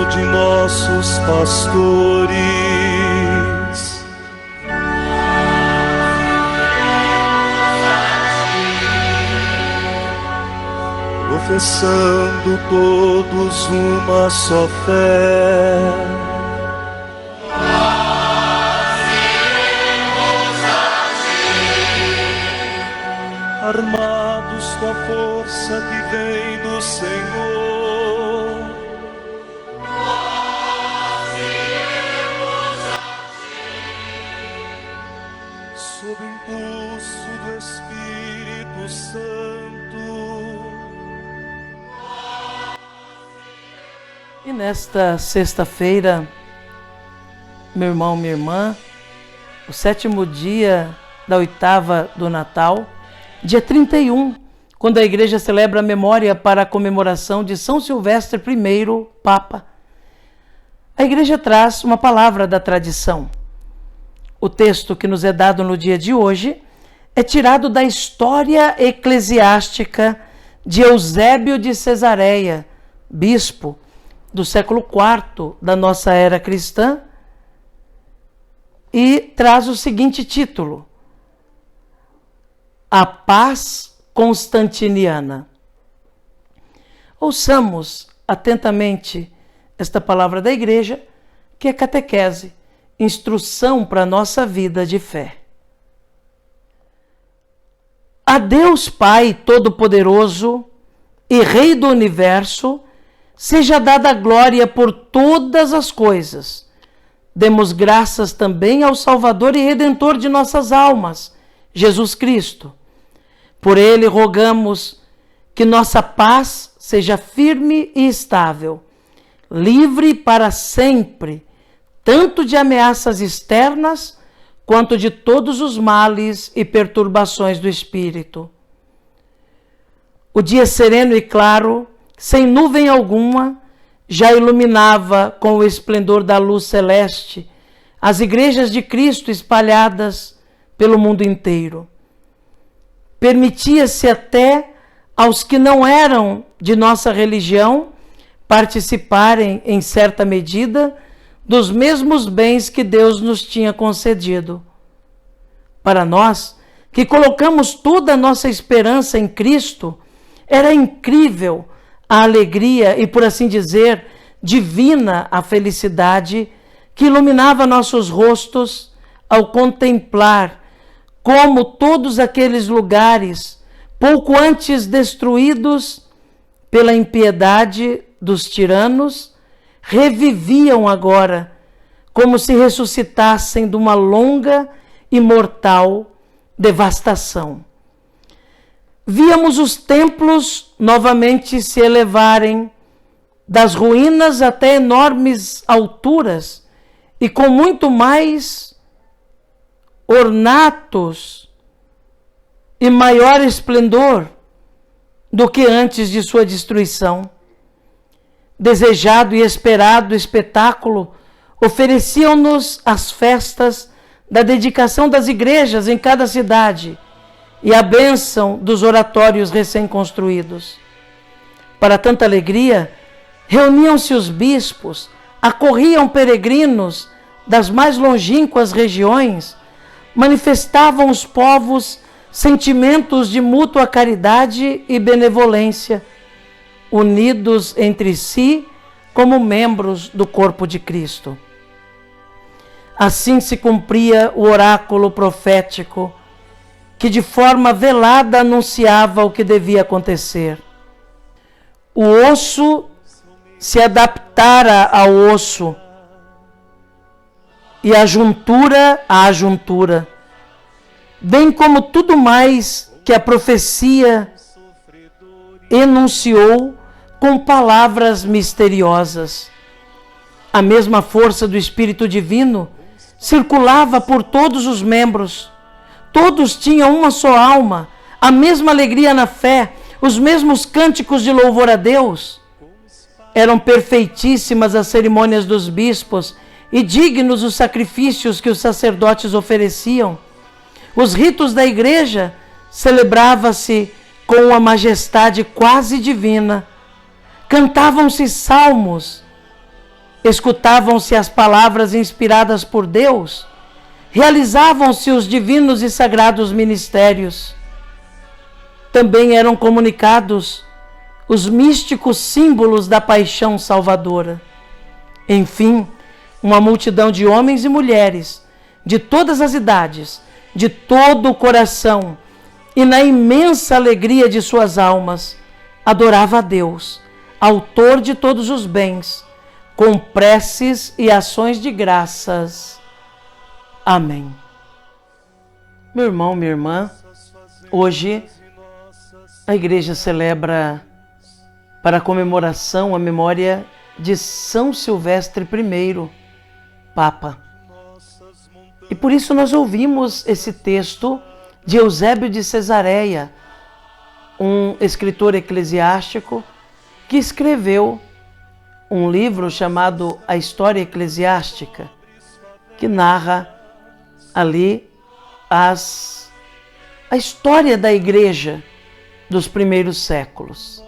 de nossos pastores. Professando todos uma só fé, armados com a força que vem do Senhor, nós iremos a ti, sob o impulso do Espírito Santo. E nesta sexta-feira, meu irmão, minha irmã, o 7º dia da 8ª do Natal, dia 31, quando a igreja celebra a memória para a comemoração de São Silvestre I, Papa, a igreja traz uma palavra da tradição. O texto que nos é dado no dia de hoje é tirado da história eclesiástica de Eusébio de Cesareia, bispo do século IV da nossa era cristã, e traz o seguinte título: A Paz Constantiniana. Ouçamos atentamente esta palavra da igreja, que é catequese, instrução para a nossa vida de fé. A Deus Pai Todo-Poderoso e Rei do Universo, seja dada a glória por todas as coisas. Demos graças também ao Salvador e Redentor de nossas almas, Jesus Cristo. Por ele rogamos que nossa paz seja firme e estável, livre para sempre, tanto de ameaças externas, quanto de todos os males e perturbações do espírito. O dia sereno e claro, sem nuvem alguma, já iluminava com o esplendor da luz celeste as igrejas de Cristo espalhadas pelo mundo inteiro. Permitia-se até aos que não eram de nossa religião participarem, em certa medida, dos mesmos bens que Deus nos tinha concedido. Para nós, que colocamos toda a nossa esperança em Cristo, era incrível a alegria e, por assim dizer, divina a felicidade que iluminava nossos rostos ao contemplar como todos aqueles lugares, pouco antes destruídos pela impiedade dos tiranos, reviviam agora, como se ressuscitassem de uma longa e mortal devastação. Víamos os templos novamente se elevarem das ruínas até enormes alturas e com muito mais ornatos e maior esplendor do que antes de sua destruição. Desejado e esperado espetáculo ofereciam-nos as festas da dedicação das igrejas em cada cidade e a bênção dos oratórios recém-construídos. Para tanta alegria, reuniam-se os bispos, acorriam peregrinos das mais longínquas regiões, manifestavam os povos sentimentos de mútua caridade e benevolência, unidos entre si como membros do corpo de Cristo. Assim se cumpria o oráculo profético que de forma velada anunciava o que devia acontecer. O osso se adaptara ao osso e a juntura à juntura, bem como tudo mais que a profecia enunciou com palavras misteriosas. A mesma força do Espírito Divino circulava por todos os membros. Todos tinham uma só alma, a mesma alegria na fé, os mesmos cânticos de louvor a Deus. Eram perfeitíssimas as cerimônias dos bispos e dignos os sacrifícios que os sacerdotes ofereciam. Os ritos da igreja celebrava-se com uma majestade quase divina. Cantavam-se salmos escutavam-se as palavras inspiradas por Deus, realizavam-se os divinos e sagrados ministérios. Também eram comunicados os místicos símbolos da paixão salvadora. Enfim, uma multidão de homens e mulheres, de todas as idades, de todo o coração, e na imensa alegria de suas almas, adorava a Deus, autor de todos os bens, com preces e ações de graças. Amém. Meu irmão, minha irmã, hoje a igreja celebra para a comemoração a memória de São Silvestre I, Papa. E por isso nós ouvimos esse texto de Eusébio de Cesareia, um escritor eclesiástico que escreveu um livro chamado A História Eclesiástica, que narra ali a história da igreja dos primeiros séculos.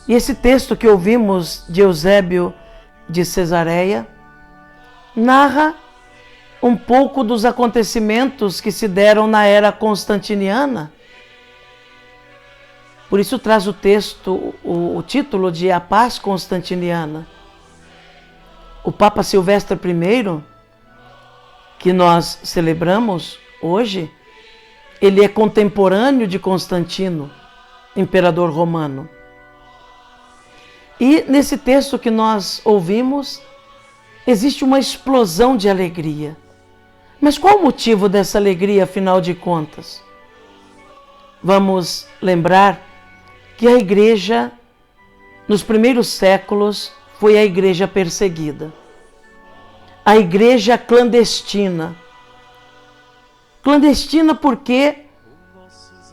E esse texto que ouvimos de Eusébio de Cesareia narra um pouco dos acontecimentos que se deram na era constantiniana. Por isso traz o texto, o título de A Paz Constantiniana. O Papa Silvestre I, que nós celebramos hoje, ele é contemporâneo de Constantino, imperador romano. E nesse texto que nós ouvimos, existe uma explosão de alegria. Mas qual o motivo dessa alegria, afinal de contas? Vamos lembrar que a igreja, nos primeiros séculos, foi a igreja perseguida. A igreja clandestina. Clandestina porque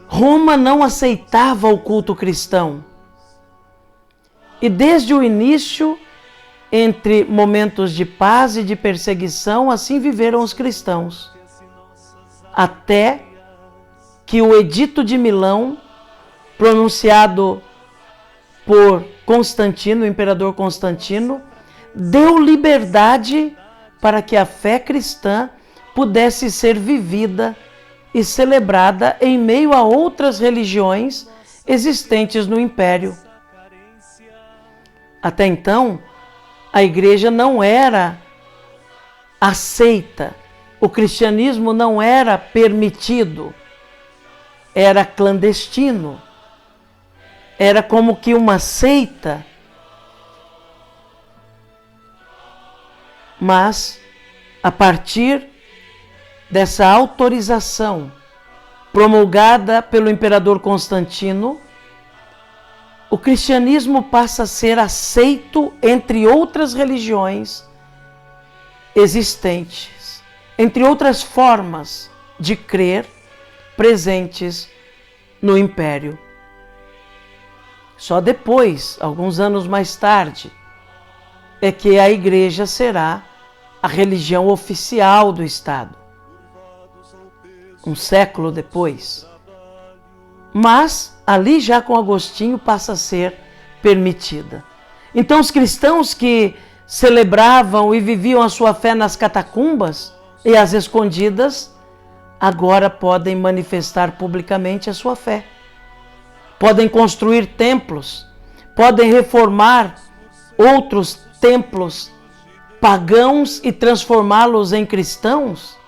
Roma não aceitava o culto cristão. E desde o início, entre momentos de paz e de perseguição, assim viveram os cristãos. Até que o Edito de Milão, pronunciado por Constantino, o imperador Constantino, deu liberdade para que a fé cristã pudesse ser vivida e celebrada em meio a outras religiões existentes no Império. Até então, a igreja não era aceita, o cristianismo não era permitido, era clandestino, era como que uma seita. Mas, a partir dessa autorização promulgada pelo imperador Constantino, o cristianismo passa a ser aceito entre outras religiões existentes, entre outras formas de crer presentes no Império. Só depois, alguns anos mais tarde, é que a igreja será a religião oficial do Estado. Um século depois. Mas, ali já com Agostinho, passa a ser permitida. Então, os cristãos que celebravam e viviam a sua fé nas catacumbas e às escondidas, agora podem manifestar publicamente a sua fé. Podem construir templos, podem reformar outros templos pagãos e transformá-los em cristãos.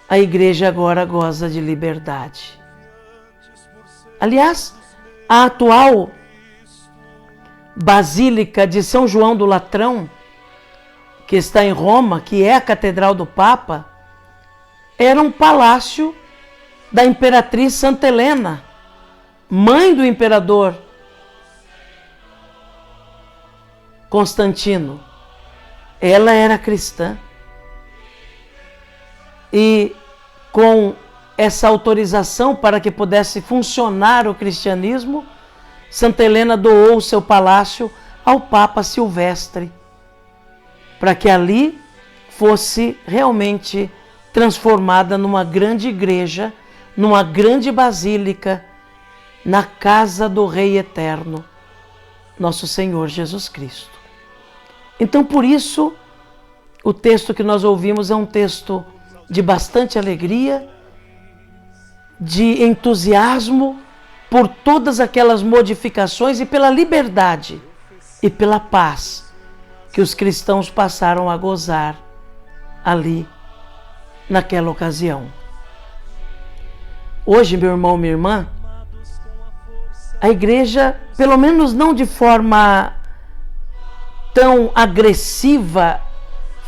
A igreja agora goza de liberdade. Aliás, a atual Basílica de São João do Latrão, que está em Roma, que é a Catedral do Papa, era um palácio da imperatriz Santa Helena, mãe do imperador Constantino. Ela era cristã. E com essa autorização para que pudesse funcionar o cristianismo, Santa Helena doou seu palácio ao Papa Silvestre, para que ali fosse realmente transformada numa grande igreja, numa grande basílica, na casa do Rei Eterno. nosso Senhor Jesus Cristo. Então, por isso, o texto que nós ouvimos é um texto de bastante alegria, de entusiasmo por todas aquelas modificações e pela liberdade e pela paz que os cristãos passaram a gozar ali, naquela ocasião. Hoje, meu irmão, minha irmã, a igreja, pelo menos não de forma tão agressiva,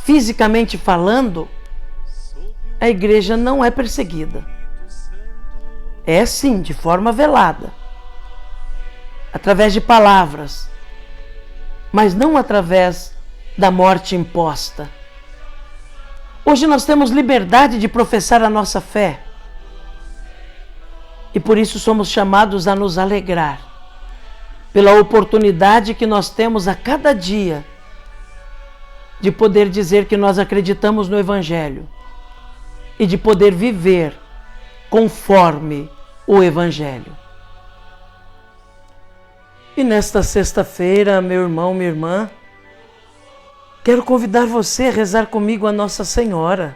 fisicamente falando, a igreja não é perseguida. É sim, de forma velada, através de palavras, mas não através da morte imposta. Hoje nós temos liberdade de professar a nossa fé e por isso somos chamados a nos alegrar pela oportunidade que nós temos a cada dia de poder dizer que nós acreditamos no Evangelho e de poder viver conforme o Evangelho. E nesta sexta-feira, meu irmão, minha irmã, quero convidar você a rezar comigo a Nossa Senhora.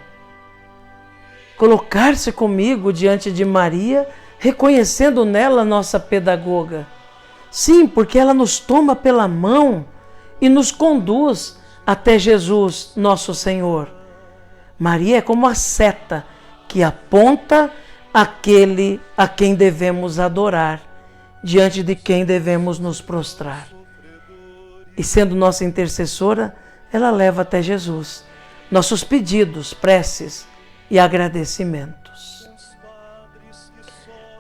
Colocar-se comigo diante de Maria, reconhecendo nela nossa pedagoga. Sim, porque ela nos toma pela mão e nos conduz até Jesus, nosso Senhor. Maria é como a seta que aponta aquele a quem devemos adorar, diante de quem devemos nos prostrar. E sendo nossa intercessora, ela leva até Jesus nossos pedidos, preces e agradecimentos.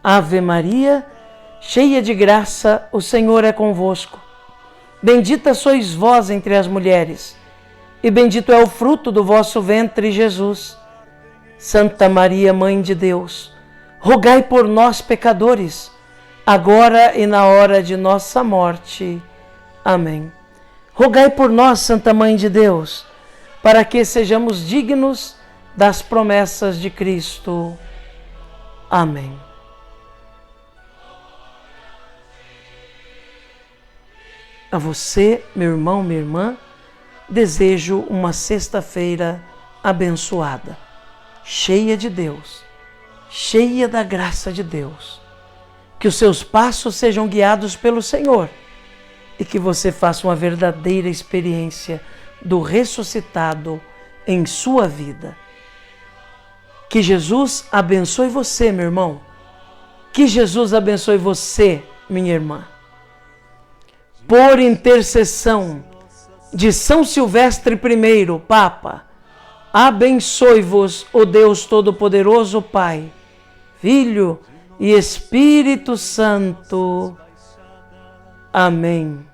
Ave Maria, cheia de graça, o Senhor é convosco. Bendita sois vós entre as mulheres, e bendito é o fruto do vosso ventre, Jesus. Santa Maria, Mãe de Deus, rogai por nós, pecadores, agora e na hora de nossa morte. Amém. Rogai por nós, Santa Mãe de Deus, para que sejamos dignos das promessas de Cristo. Amém. A você, meu irmão, minha irmã, desejo uma sexta-feira abençoada, cheia de Deus, cheia da graça de Deus. Que os seus passos sejam guiados pelo Senhor e que você faça uma verdadeira experiência do ressuscitado em sua vida. Que Jesus abençoe você, meu irmão. Que Jesus abençoe você, minha irmã. Por intercessão de São Silvestre I, Papa, abençoe-vos o Deus Todo-Poderoso, Pai, Filho e Espírito Santo. Amém.